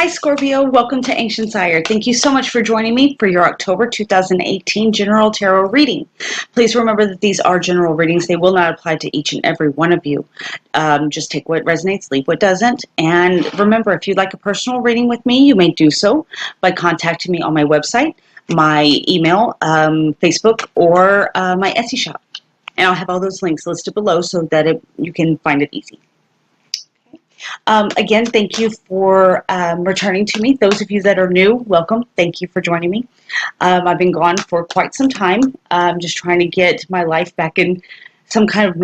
Scorpio. Welcome to ancientsire. Thank you so much for joining me for your October 2018 General Tarot reading. Please remember that these are general readings. They will not apply to each and every one of you. Just take what resonates, leave what doesn't. And remember, if you'd like a personal reading with me, you may do so by contacting me on my website, my email, Facebook, or my Etsy shop. And I'll have all those links listed below so that you can find it easy. Again, thank you for returning to me. Those of you that are new, welcome. Thank you for joining me. I've been gone for quite some time. I'm just trying to get my life back in some kind of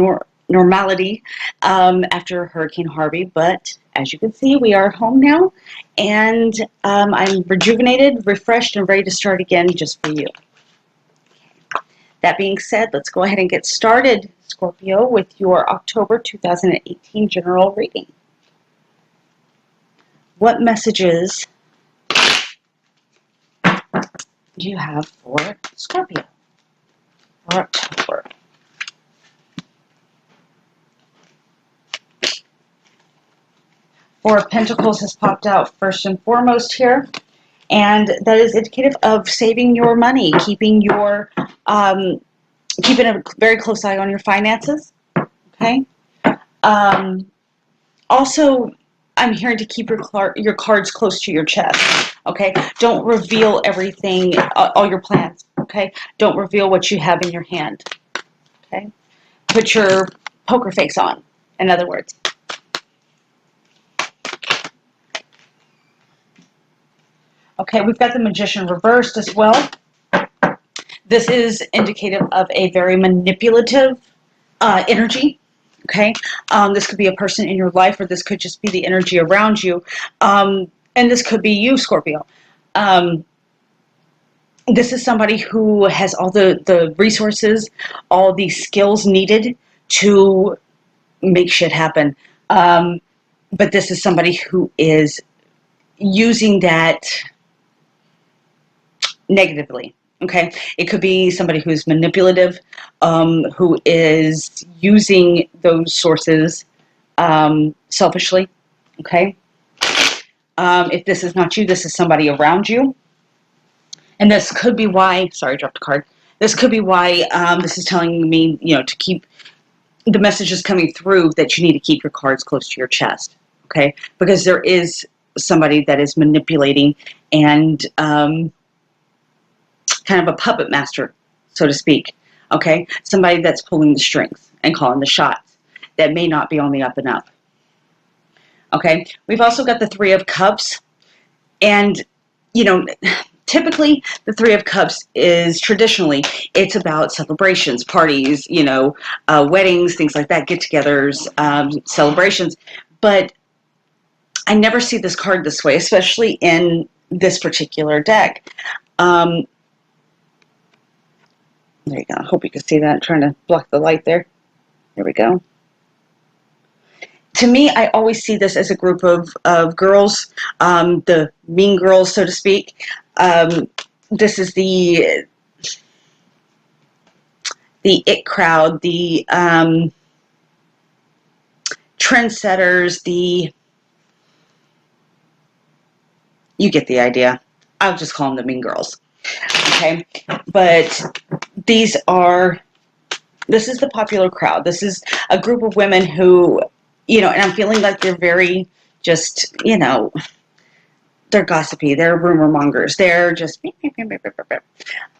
normality after Hurricane Harvey. But as you can see, we are home now. And I'm rejuvenated, refreshed, and ready to start again just for you. That being said, let's go ahead and get started, Scorpio, with your October 2018 general reading. What messages do you have for Scorpio for October? Four of Pentacles has popped out first and foremost here, and that is indicative of saving your money, keeping a very close eye on your finances. Okay. Also, I'm hearing to keep your cards close to your chest, okay? Don't reveal everything, all your plans, okay? Don't reveal what you have in your hand, okay? Put your poker face on, in other words. Okay, we've got the Magician reversed as well. This is indicative of a very manipulative energy. Okay, this could be a person in your life, or this could just be the energy around you, and this could be you, Scorpio. This is somebody who has all the resources, all the skills needed to make shit happen. But this is somebody who is using that negatively. Okay, it could be somebody who's manipulative, who is using those sources selfishly. Okay, if this is not you, this is somebody around you, and this could be why. Sorry, I dropped a card. This could be why this is telling me, to keep the messages coming through that you need to keep your cards close to your chest. Okay, because there is somebody that is manipulating and kind of a puppet master, so to speak, okay? Somebody that's pulling the strings and calling the shots that may not be on the up and up, okay? We've also got the Three of Cups, and, typically the Three of Cups is traditionally, it's about celebrations, parties, weddings, things like that, get-togethers, celebrations, but I never see this card this way, especially in this particular deck. There you go. I hope you can see that. I'm trying to block the light there. There we go. To me, I always see this as a group of girls, the mean girls, so to speak. This is the it crowd, the trendsetters, you get the idea. I'll just call them the mean girls. Okay, but this is the popular crowd. This is a group of women who, and I'm feeling like they're very just, they're gossipy, they're rumor mongers, they're just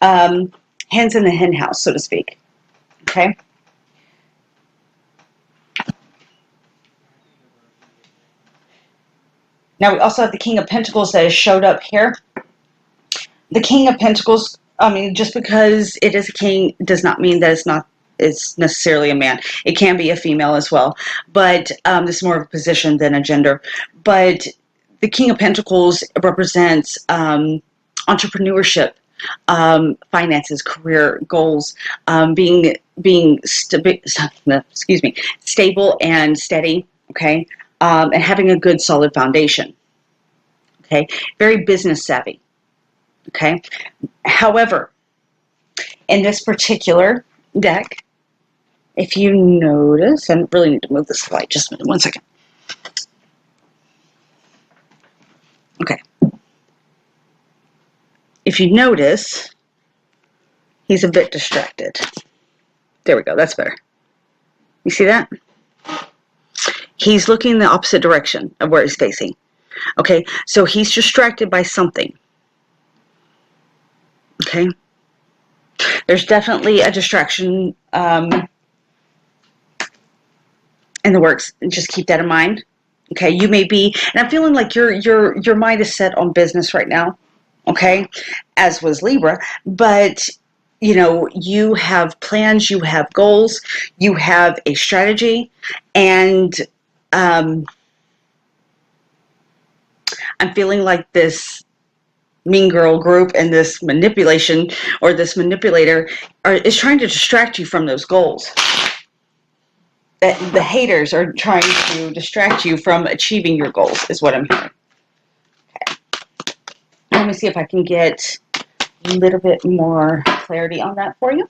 hands in the hen house, so to speak. Okay. Now we also have the King of Pentacles that has showed up here. The King of Pentacles, just because it is a king does not mean that it's necessarily a man. It can be a female as well. But this is more of a position than a gender. But the King of Pentacles represents entrepreneurship, finances, career goals, being stable and steady, okay, and having a good solid foundation. Okay, very business savvy. Okay. However, in this particular deck, if you notice, I really need to move this light just one second. Okay. If you notice, he's a bit distracted. There we go. That's better. You see that? He's looking in the opposite direction of where he's facing. Okay, so he's distracted by something. Okay? There's definitely a distraction in the works. Just keep that in mind. Okay, you may be, and I'm feeling like your mind is set on business right now. Okay, as was Libra, but you know, you have plans, you have goals, you have a strategy, and I'm feeling like this mean girl group and this manipulation or this manipulator is trying to distract you from those goals. That the haters are trying to distract you from achieving your goals is what I'm hearing. Okay. Let me see if I can get a little bit more clarity on that for you.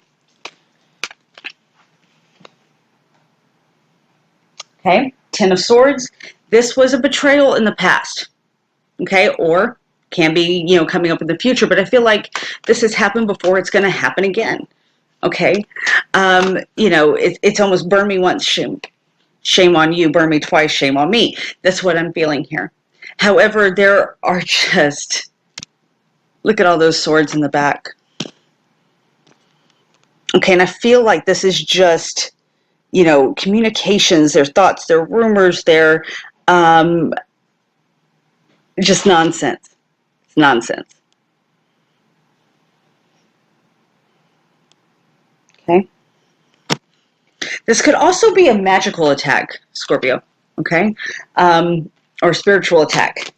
Okay, Ten of Swords. This was a betrayal in the past. Okay, or can be, you know, coming up in the future, but I feel like this has happened before. It's going to happen again. Okay, you know, it's almost burn me once, shame on you, burn me twice, shame on me. That's what I'm feeling here. However, there are just, look at all those swords in the back. Okay, and I feel like this is just, you know, communications, their thoughts, their rumors, their just nonsense. It's nonsense. Okay. This could also be a magical attack, Scorpio. Okay, or spiritual attack.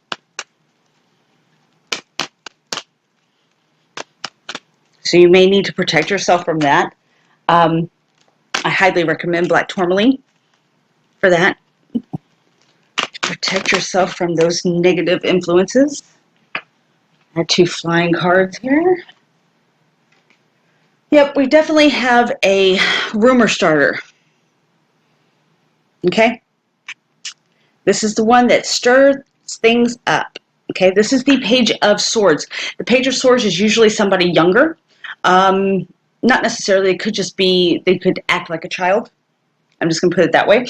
So you may need to protect yourself from that. I highly recommend black tourmaline for that. Protect yourself from those negative influences. I have 2 flying cards here. Yep, we definitely have a rumor starter. Okay? This is the one that stirs things up. Okay, this is the Page of Swords. The Page of Swords is usually somebody younger. Not necessarily, it could just be, they could act like a child. I'm just going to put it that way.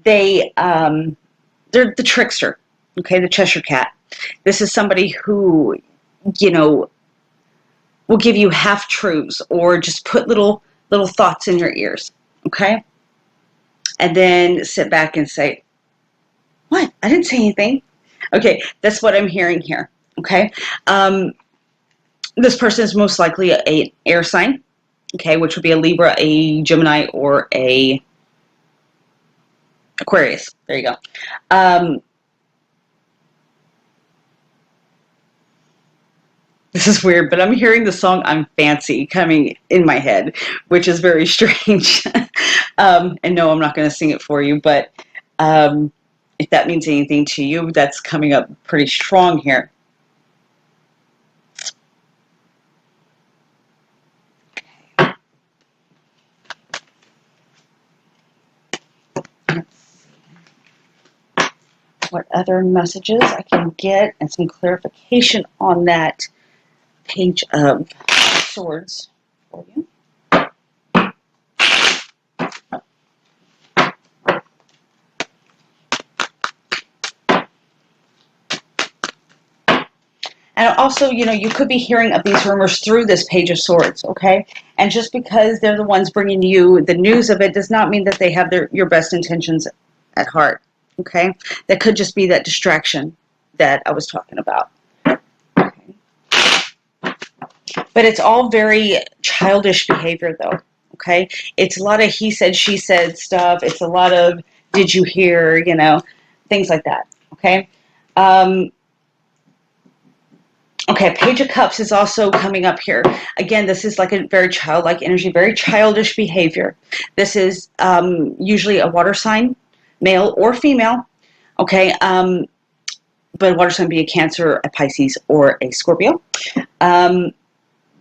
They're the trickster, okay, the Cheshire Cat. This is somebody who, you know, will give you half-truths or just put little thoughts in your ears, okay? And then sit back and say, what? I didn't say anything. Okay, that's what I'm hearing here, okay? This person is most likely an air sign, okay, which would be a Libra, a Gemini, or a Aquarius. There you go. This is weird, but I'm hearing the song I'm Fancy coming in my head, which is very strange. And no, I'm not going to sing it for you, but if that means anything to you, that's coming up pretty strong here. What other messages I can get and some clarification on that Page of Swords for you. And also, you know, you could be hearing of these rumors through this Page of Swords, okay? And just because they're the ones bringing you the news of it does not mean that they have your best intentions at heart, okay? That could just be that distraction that I was talking about. Okay. But it's all very childish behavior, though, okay? It's a lot of he said, she said stuff. It's a lot of did you hear, you know, things like that, okay? Okay, Page of Cups is also coming up here. Again, this is like a very childlike energy, very childish behavior. This is usually a water sign, male or female. Okay, but water sign be a Cancer, a Pisces, or a Scorpio.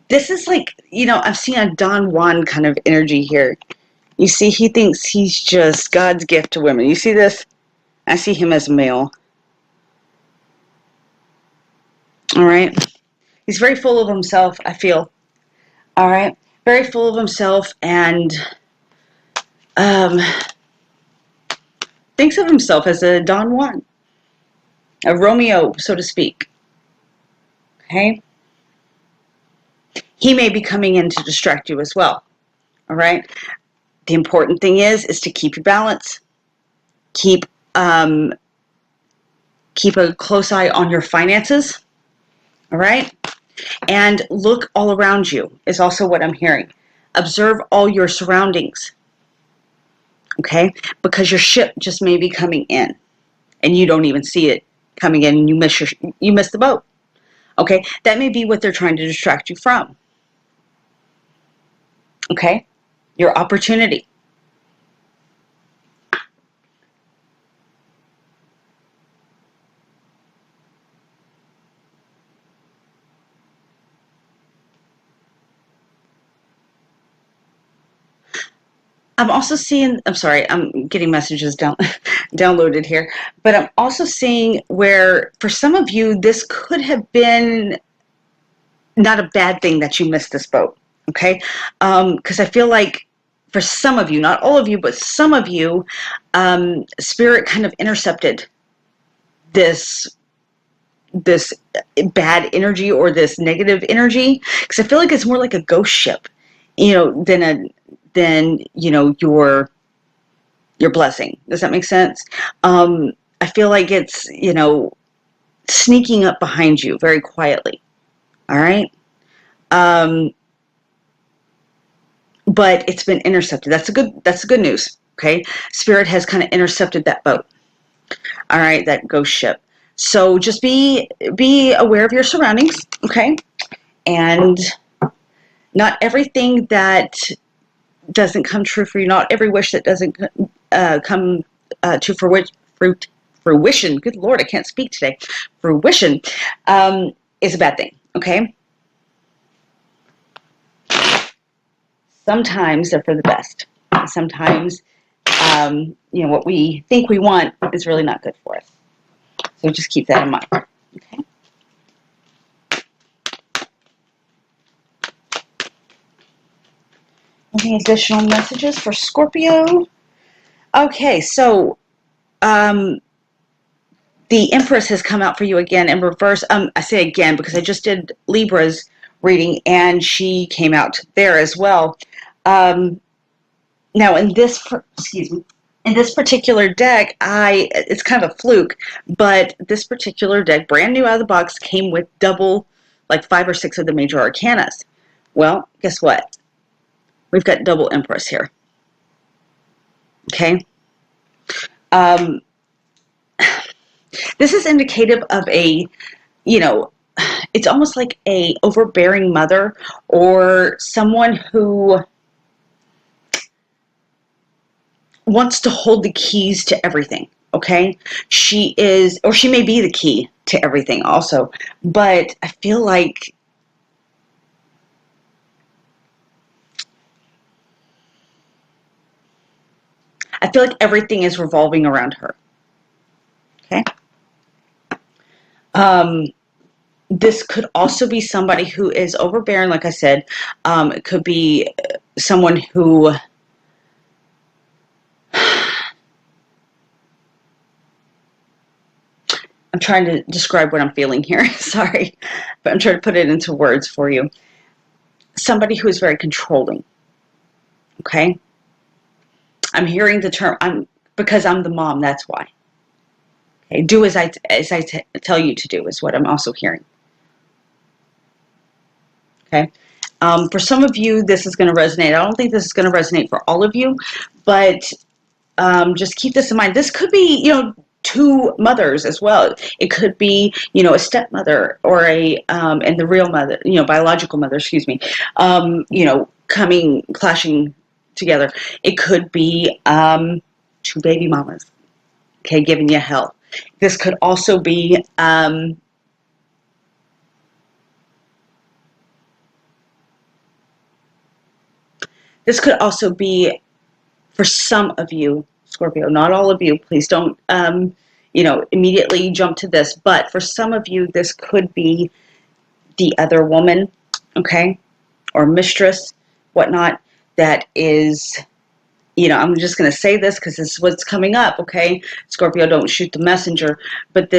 This is like, you know, I'm seeing a Don Juan kind of energy here. You see, he thinks he's just God's gift to women. You see this? I see him as male. All right. He's very full of himself, I feel. All right. Very full of himself and um, thinks of himself as a Don Juan, a Romeo, so to speak. Okay. He may be coming in to distract you as well. All right. The important thing is to keep your balance. Keep keep a close eye on your finances. All right. And look all around you is also what I'm hearing. Observe all your surroundings. Okay. Because your ship just may be coming in and you don't even see it coming in and you miss the boat. Okay. That may be what they're trying to distract you from. Okay. Your opportunity. I'm also seeing, I'm sorry, I'm getting messages downloaded here, but I'm also seeing where for some of you, this could have been not a bad thing that you missed this boat, okay? Because I feel like for some of you, not all of you, but some of you, Spirit kind of intercepted this bad energy or this negative energy, because I feel like it's more like a ghost ship, than your blessing. Does that make sense? I feel like it's sneaking up behind you very quietly. All right. But it's been intercepted. That's the good news. Okay. Spirit has kind of intercepted that boat. All right. That ghost ship. So just be aware of your surroundings. Okay. And not everything that doesn't come true for you, not every wish that doesn't come to fruition. Good Lord, I can't speak today. Fruition is a bad thing. Okay. Sometimes they're for the best. Sometimes, what we think we want is really not good for us. So just keep that in mind. Okay. Any additional messages for Scorpio? Okay, so the Empress has come out for you again in reverse. I say again because I just did Libra's reading and she came out there as well. Now in this particular deck, it's kind of a fluke, but this particular deck, brand new out of the box, came with double, like 5 or 6 of the major arcanas. Well, guess what? We've got double Empress here. Okay. This is indicative of it's almost like a overbearing mother or someone who wants to hold the keys to everything. Okay. She is, or she may be the key to everything also, but I feel like everything is revolving around her. Okay. This could also be somebody who is overbearing, like I said. It could be someone who I'm trying to describe what I'm feeling here. Sorry, but I'm trying to put it into words for you. Somebody who is very controlling. Okay. I'm hearing the term, because I'm the mom, that's why. Okay, do as I tell you to do is what I'm also hearing. Okay. For some of you, this is going to resonate. I don't think this is going to resonate for all of you, but just keep this in mind. This could be, 2 mothers as well. It could be, a stepmother or and the real mother, biological mother, excuse me, clashing together. It could be 2 baby mamas, okay, giving you hell. This could also be for some of you, Scorpio, not all of you. Please don't immediately jump to this. But for some of you, this could be the other woman, okay, or mistress, whatnot, that is, I'm just going to say this because this is what's coming up, okay? Scorpio, don't shoot the messenger. But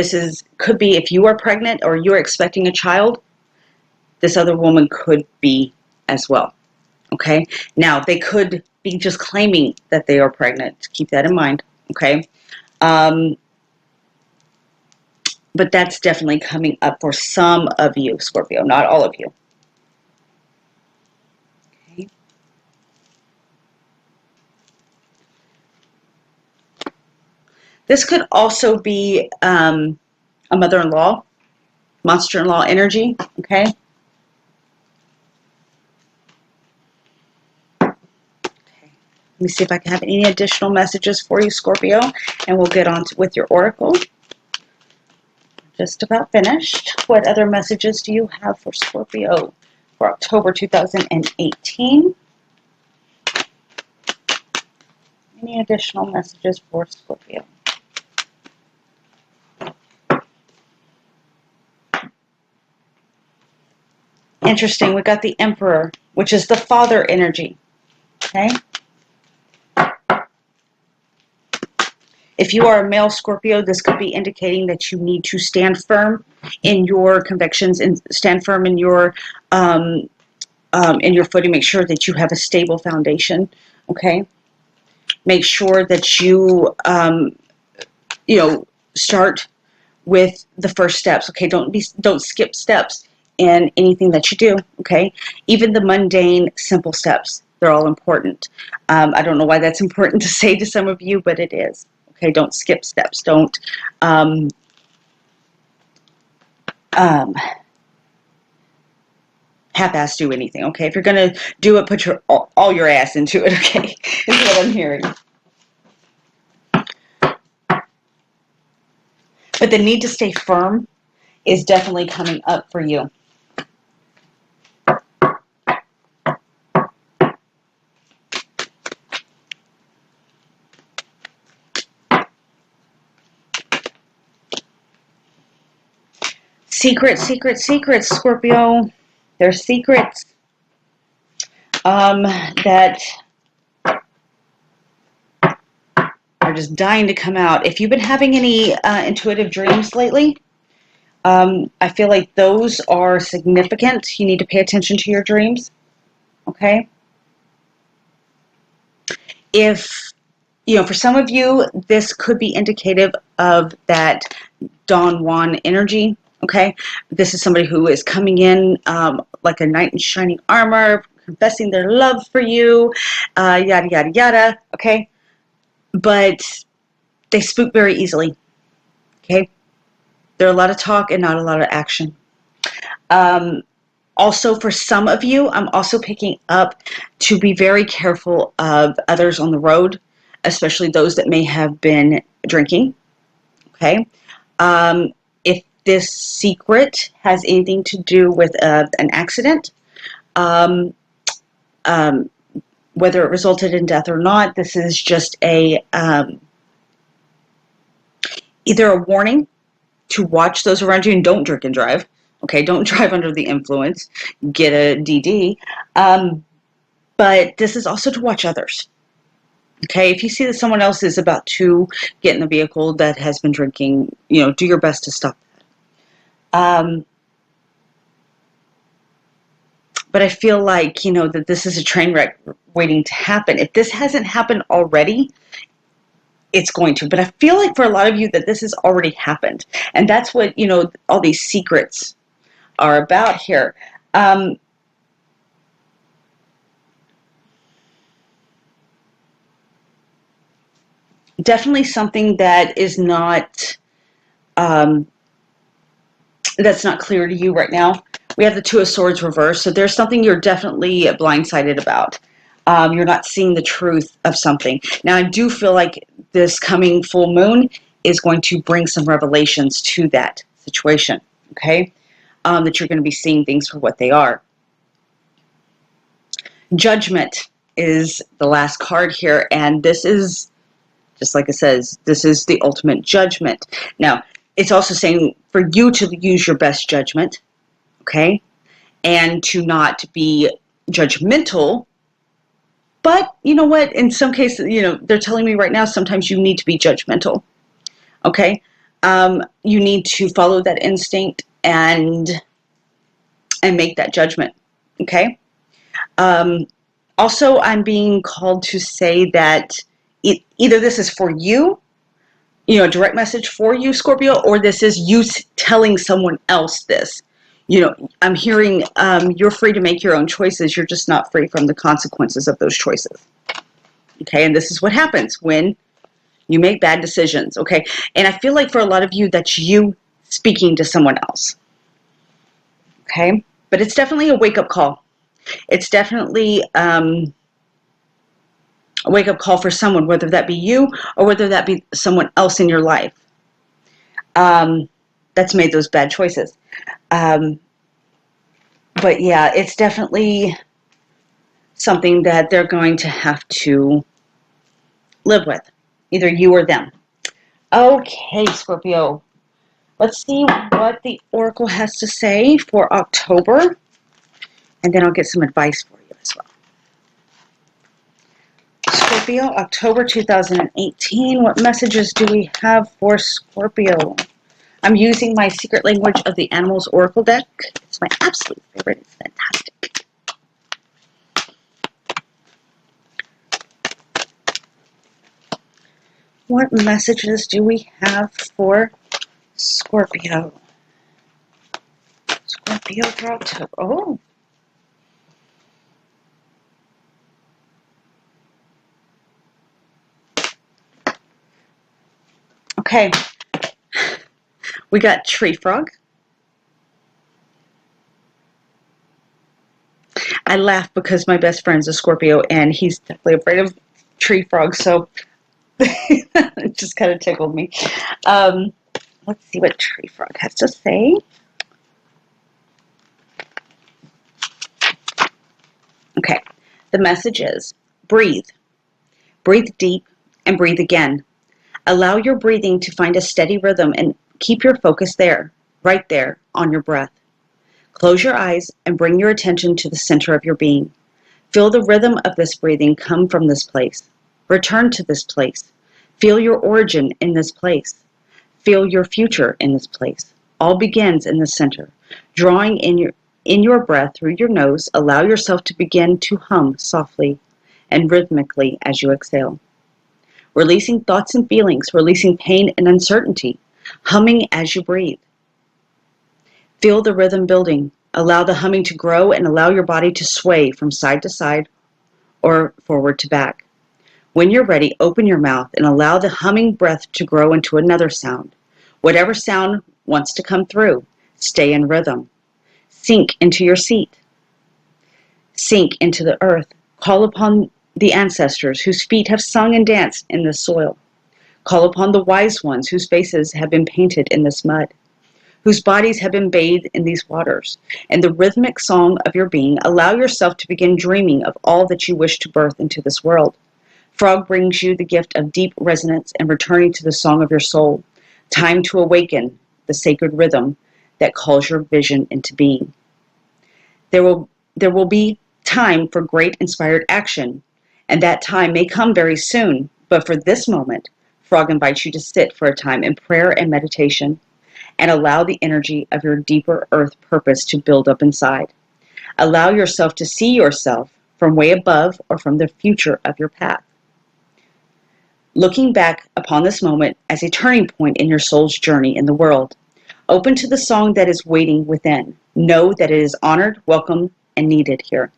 could be if you are pregnant or you're expecting a child, this other woman could be as well, okay? Now, they could be just claiming that they are pregnant. Keep that in mind, okay? But that's definitely coming up for some of you, Scorpio, not all of you. Okay. This could also be a mother-in-law, monster-in-law energy, okay? Let me see if I can have any additional messages for you, Scorpio, and we'll get on with your oracle. Just about finished. What other messages do you have for Scorpio for October 2018? Any additional messages for Scorpio? Interesting. We got the Emperor, which is the father energy. Okay. If you are a male Scorpio, this could be indicating that you need to stand firm in your convictions and stand firm in your footing. Make sure that you have a stable foundation. Okay. Make sure that you start with the first steps. Okay. Don't skip steps in anything that you do. Okay. Even the mundane, simple steps. They're all important. I don't know why that's important to say to some of you, but it is. Okay, don't skip steps. Don't half-ass do anything. Okay, if you're gonna do it, put all your ass into it. Okay, is what I'm hearing. But the need to stay firm is definitely coming up for you. Secrets, Scorpio. There's secrets that are just dying to come out. If you've been having any intuitive dreams lately, I feel like those are significant. You need to pay attention to your dreams. Okay? If, for some of you, this could be indicative of that Don Juan energy. Okay, this is somebody who is coming in like a knight in shining armor, confessing their love for you, yada, yada, yada, okay? But they spook very easily, okay? There are a lot of talk and not a lot of action. Also, for some of you, I'm also picking up to be very careful of others on the road, especially those that may have been drinking, okay? If this secret has anything to do with an accident, whether it resulted in death or not, this is just either a warning to watch those around you, and don't drink and drive. Okay, don't drive under the influence. Get a DD. But this is also to watch others. Okay, if you see that someone else is about to get in a vehicle that has been drinking, do your best to stop that. But I feel like, that this is a train wreck waiting to happen. If this hasn't happened already, it's going to. But I feel like for a lot of you that this has already happened. And that's what, all these secrets are about here. Definitely something that is not, that's not clear to you right now. We have the Two of Swords reversed, so there's something you're definitely blindsided about. You're not seeing the truth of something. Now, I do feel like this coming full moon is going to bring some revelations to that situation, okay? That you're going to be seeing things for what they are. Judgment is the last card here, and this is Just like it says, this is the ultimate judgment. Now, it's also saying for you to use your best judgment, okay? And to not be judgmental. But you know what? In some cases, they're telling me right now, sometimes you need to be judgmental, okay? You need to follow that instinct and make that judgment, okay? Also, I'm being called to say that either this is for you, a direct message for you, Scorpio, or this is you telling someone else this. I'm hearing you're free to make your own choices. You're just not free from the consequences of those choices. Okay, and this is what happens when you make bad decisions. Okay, and I feel like for a lot of you, that's you speaking to someone else. Okay, but it's definitely a wake-up call. It's definitely a wake-up call for someone, whether that be you or whether that be someone else in your life that's made those bad choices. But yeah, it's definitely something that they're going to have to live with, either you or them. Okay, Scorpio. Let's see what the Oracle has to say for October, and then I'll get some advice for you as well. Scorpio, October 2018. What messages do we have for Scorpio? I'm using my Secret Language of the Animals Oracle deck. It's my absolute favorite. It's fantastic. What messages do we have for Scorpio? Scorpio for October. Oh. Okay. We got tree frog. I laugh because my best friend's a Scorpio and he's definitely afraid of tree frogs, so it just kind of tickled me. Let's see what tree frog has to say. Okay, the message is breathe. Breathe deep and breathe again. Allow your breathing to find a steady rhythm and keep your focus there, right there, on your breath. Close your eyes and bring your attention to the center of your being. Feel the rhythm of this breathing come from this place. Return to this place. Feel your origin in this place. Feel your future in this place. All begins in the center. Drawing in your breath through your nose, allow yourself to begin to hum softly and rhythmically as you exhale. Releasing thoughts and feelings, releasing pain and uncertainty, humming as you breathe. Feel the rhythm building. Allow the humming to grow and allow your body to sway from side to side or forward to back. When you're ready, open your mouth and allow the humming breath to grow into another sound. Whatever sound wants to come through, stay in rhythm. Sink into your seat. Sink into the earth. Call upon the ancestors whose feet have sung and danced in this soil. Call upon the wise ones whose faces have been painted in this mud, whose bodies have been bathed in these waters. And the rhythmic song of your being, allow yourself to begin dreaming of all that you wish to birth into this world. Frog brings you the gift of deep resonance and returning to the song of your soul. Time to awaken the sacred rhythm that calls your vision into being. There will be time for great inspired action, and that time may come very soon. But for this moment, Frog invites you to sit for a time in prayer and meditation and allow the energy of your deeper earth purpose to build up inside. Allow yourself to see yourself from way above or from the future of your path. Looking back upon this moment as a turning point in your soul's journey in the world. Open to the song that is waiting within. Know that it is honored, welcome, and needed here.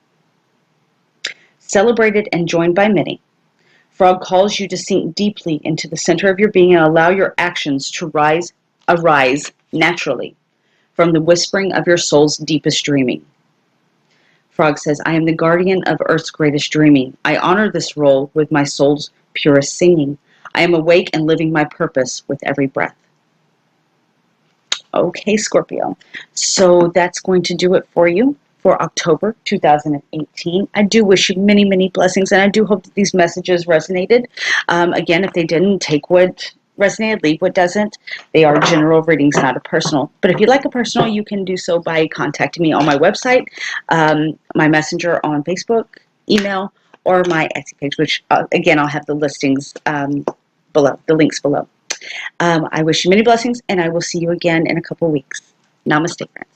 Celebrated and joined by many. Frog calls you to sink deeply into the center of your being and allow your actions to arise naturally from the whispering of your soul's deepest dreaming. Frog says, I am the guardian of Earth's greatest dreaming. I honor this role with my soul's purest singing. I am awake and living my purpose with every breath. Okay, Scorpio. So that's going to do it for you for October 2018. I do wish you many, many blessings, and I do hope that these messages resonated. Again, if they didn't, take what resonated, leave what doesn't. They are general readings, not a personal. But if you'd like a personal, you can do so by contacting me on my website, my messenger on Facebook, email, or my Etsy page, which, again, I'll have the listings below, the links below. I wish you many blessings, and I will see you again in a couple weeks. Namaste, friends.